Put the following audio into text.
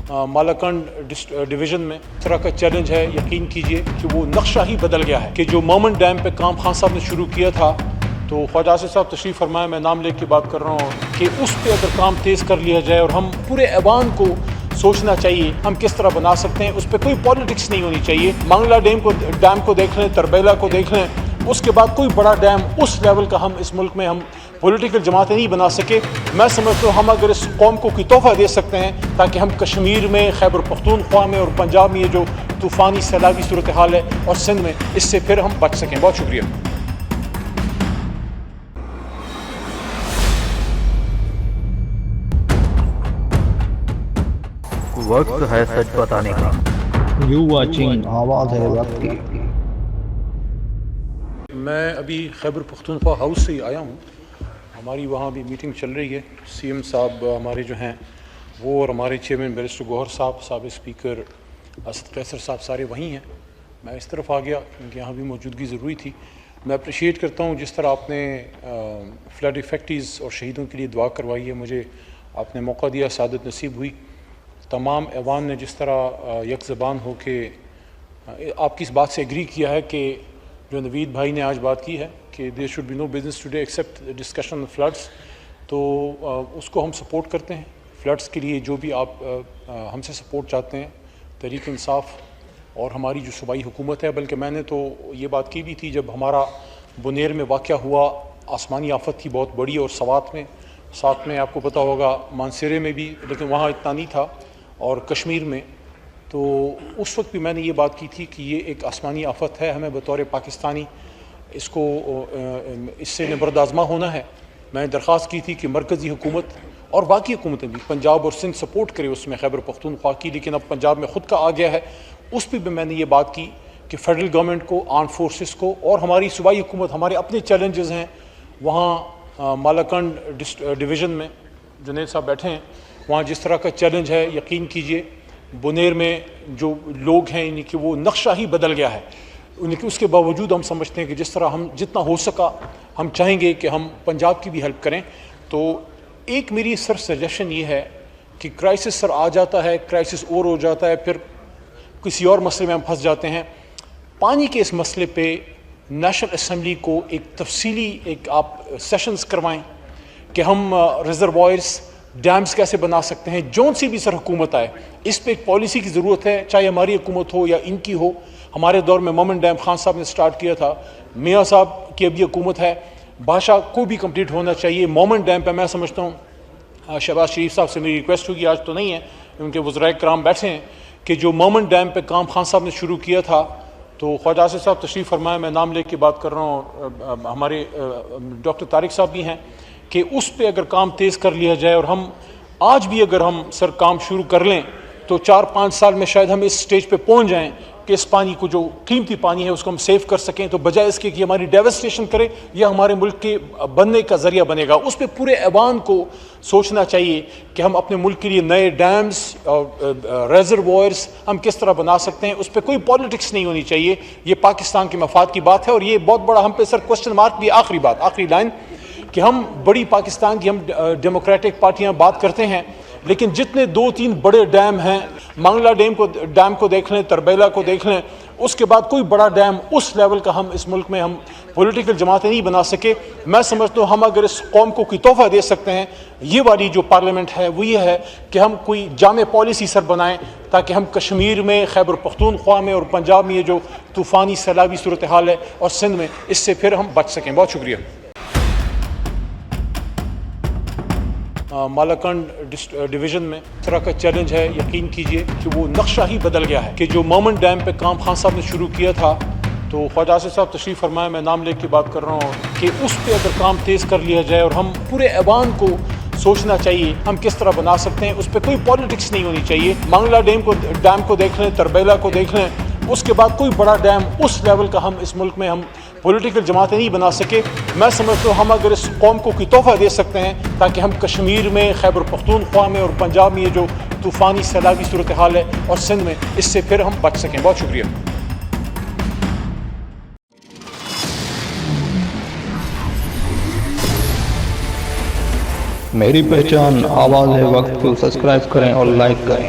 Malakand division میں اس طرح کا چیلنج ہے. یقین کیجئے کہ وہ نقشہ ہی بدل گیا ہے کہ جو مومن ڈیم پہ کام خان صاحب نے شروع کیا تھا تو خواجہ آصف صاحب تشریف فرمائے, میں نام لے کے بات کر رہا ہوں کہ اس پہ اگر کام تیز کر لیا جائے اور ہم پورے ایوان کو سوچنا چاہیے ہم کس طرح بنا سکتے ہیں, اس پہ کوئی پالیٹکس نہیں ہونی چاہیے. مانگلہ ڈیم کو دیکھ لیں, تربیلا کو دیکھ لیں, اس کے بعد کوئی بڑا ڈیم اس لیول کا ہم اس ملک میں ہم پولیٹیکل جماعتیں نہیں بنا سکے. میں سمجھتا ہوں ہم اگر اس قوم کو کوئی تحفہ دے سکتے ہیں تاکہ ہم کشمیر میں, خیبر پختونخوا میں اور پنجاب میں یہ جو طوفانی سیلابی صورتحال ہے اور سندھ میں, اس سے پھر ہم بچ سکیں. بہت شکریہ. وقت ہے سچ بتانے کا. یو واچنگ آواز ہے وقت کی. میں ابھی خیبر پختونخوا ہاؤس سے ہی آیا ہوں. ہماری وہاں بھی میٹنگ چل رہی ہے. سی ایم صاحب ہمارے جو ہیں وہ اور ہمارے چیئرمین بیرسٹر گوہر صاحب, سابق اسپیکر اسد قیصر صاحب سارے وہیں ہیں. میں اس طرف آ گیا کیونکہ یہاں بھی موجودگی ضروری تھی. میں اپریشیٹ کرتا ہوں جس طرح آپ نے فلڈ افیکٹیز اور شہیدوں کے لیے دعا کروائی ہے. مجھے آپ نے موقع دیا, سعادت نصیب ہوئی. تمام ایوان نے جس طرح یک زبان ہو کے آپ کی اس بات سے ایگری کیا ہے کہ جو نوید بھائی نے آج بات کی ہے کہ there should be no business today except discussion on floods, تو اس کو ہم سپورٹ کرتے ہیں. فلڈس کے لیے جو بھی آپ ہم سے سپورٹ چاہتے ہیں, تحریک انصاف اور ہماری جو صوبائی حکومت ہے, بلکہ میں نے تو یہ بات کی بھی تھی جب ہمارا بنیر میں واقعہ ہوا, آسمانی آفت تھی بہت بڑی, اور ساتھ میں آپ کو پتہ ہوگا مانسیرے میں بھی, لیکن وہاں اتنا نہیں تھا, اور کشمیر میں. تو اس وقت بھی میں نے یہ بات کی تھی کہ یہ ایک آسمانی آفت ہے, ہمیں بطور پاکستانی اس کو اس سے نبرد آزما ہونا ہے. میں نے درخواست کی تھی کہ مرکزی حکومت اور باقی حکومتیں بھی پنجاب اور سندھ سپورٹ کرے اس میں خیبر پختونخوا کی, لیکن اب پنجاب میں خود کا آ گیا ہے. اس پہ بھی میں نے یہ بات کی کہ فیڈرل گورنمنٹ کو, آرم فورسز کو اور ہماری صوبائی حکومت, ہمارے اپنے چیلنجز ہیں. وہاں مالاکنڈ ڈویژن میں جنید صاحب بیٹھے ہیں, وہاں جس طرح کا چیلنج ہے, یقین کیجئے بنیر میں جو لوگ ہیں ان کی وہ نقشہ ہی بدل گیا ہے. ان کی اس کے باوجود ہم سمجھتے ہیں کہ جس طرح ہم جتنا ہو سکا ہم چاہیں گے کہ ہم پنجاب کی بھی ہیلپ کریں. تو ایک میری سر سجیشن یہ ہے کہ کرائسس سر آ جاتا ہے, کرائسس اور ہو جاتا ہے, پھر کسی اور مسئلے میں ہم پھنس جاتے ہیں. پانی کے اس مسئلے پہ نیشنل اسمبلی کو ایک تفصیلی آپ سیشنز کروائیں کہ ہم ریزروائرس, ڈیمز کیسے بنا سکتے ہیں. جون سی بھی سر حکومت آئے, اس پہ ایک پالیسی کی ضرورت ہے, چاہے ہماری حکومت ہو یا ان کی ہو. ہمارے دور میں مومن ڈیم خان صاحب نے سٹارٹ کیا تھا, میاں صاحب کی اب یہ حکومت ہے, بادشاہ کو بھی کمپلیٹ ہونا چاہیے. مومن ڈیم پہ میں سمجھتا ہوں شہباز شریف صاحب سے میری ریکویسٹ ہوگی, آج تو نہیں ہے کیونکہ وزرائے کرام بیٹھے ہیں, کہ جو مومن ڈیم پہ کام خان صاحب نے شروع کیا تھا تو خواجہ آصف صاحب تشریف فرمائے, میں نام لے کے بات کر رہا ہوں, ہمارے ڈاکٹر طارق صاحب بھی ہیں, کہ اس پہ اگر کام تیز کر لیا جائے اور ہم آج بھی اگر ہم سر کام شروع کر لیں تو 4-5 سال میں شاید ہم اس سٹیج پہ پہنچ جائیں کہ اس پانی کو, جو قیمتی پانی ہے, اس کو ہم سیو کر سکیں. تو بجائے اس کے کہ ہماری ڈیوسٹیشن کرے یا ہمارے ملک کے بننے کا ذریعہ بنے گا, اس پہ پورے ایوان کو سوچنا چاہیے کہ ہم اپنے ملک کے لیے نئے ڈیمز اور ریزروائرس ہم کس طرح بنا سکتے ہیں. اس پہ کوئی پالیٹکس نہیں ہونی چاہیے. یہ پاکستان کے مفاد کی بات ہے, اور یہ بہت بڑا ہم پہ سر کوشچن مارک بھی. آخری لائن کہ ہم بڑی پاکستان کی, ہم ڈیموکریٹک پارٹیاں بات کرتے ہیں, لیکن جتنے 2-3 بڑے ڈیم ہیں, مانگلہ ڈیم کو دیکھ لیں, تربیلا کو دیکھ لیں, اس کے بعد کوئی بڑا ڈیم اس لیول کا ہم اس ملک میں ہم پولیٹیکل جماعتیں نہیں بنا سکے. میں سمجھتا ہوں ہم اگر اس قوم کو کوئی تحفہ دے سکتے ہیں, یہ والی جو پارلیمنٹ ہے وہ یہ ہے کہ ہم کوئی جامع پالیسی سر بنائیں تاکہ ہم کشمیر میں, خیبر پختونخوا میں اور پنجاب میں یہ جو طوفانی سیلابی صورتحال ہے اور سندھ میں, اس سے پھر ہم بچ سکیں. بہت شکریہ. مالاکنڈ ڈویژن میں اس طرح کا چیلنج ہے, یقین کیجئے کہ وہ نقشہ ہی بدل گیا ہے کہ جو مومن ڈیم پہ کام خان صاحب نے شروع کیا تھا تو خواجہ آصف صاحب تشریف فرمائے, میں نام لے کے بات کر رہا ہوں کہ اس پہ اگر کام تیز کر لیا جائے اور ہم پورے ایوان کو سوچنا چاہیے ہم کس طرح بنا سکتے ہیں. اس پہ کوئی پالیٹکس نہیں ہونی چاہیے. مانگلہ ڈیم کو دیکھ لیں, تربیلا کو دیکھ لیں, اس کے بعد کوئی بڑا ڈیم اس لیول کا ہم اس ملک میں ہم پولیٹیکل جماعتیں نہیں بنا سکے. میں سمجھتا ہوں ہم اگر اس قوم کو کوئی تحفہ دے سکتے ہیں تاکہ ہم کشمیر میں, خیبر پختونخوا میں اور پنجاب میں یہ جو طوفانی سیلابی صورتحال ہے اور سندھ میں, اس سے پھر ہم بچ سکیں. بہت شکریہ. میری پہچان آواز ہے وقت کو سبسکرائب کریں اور لائک کریں.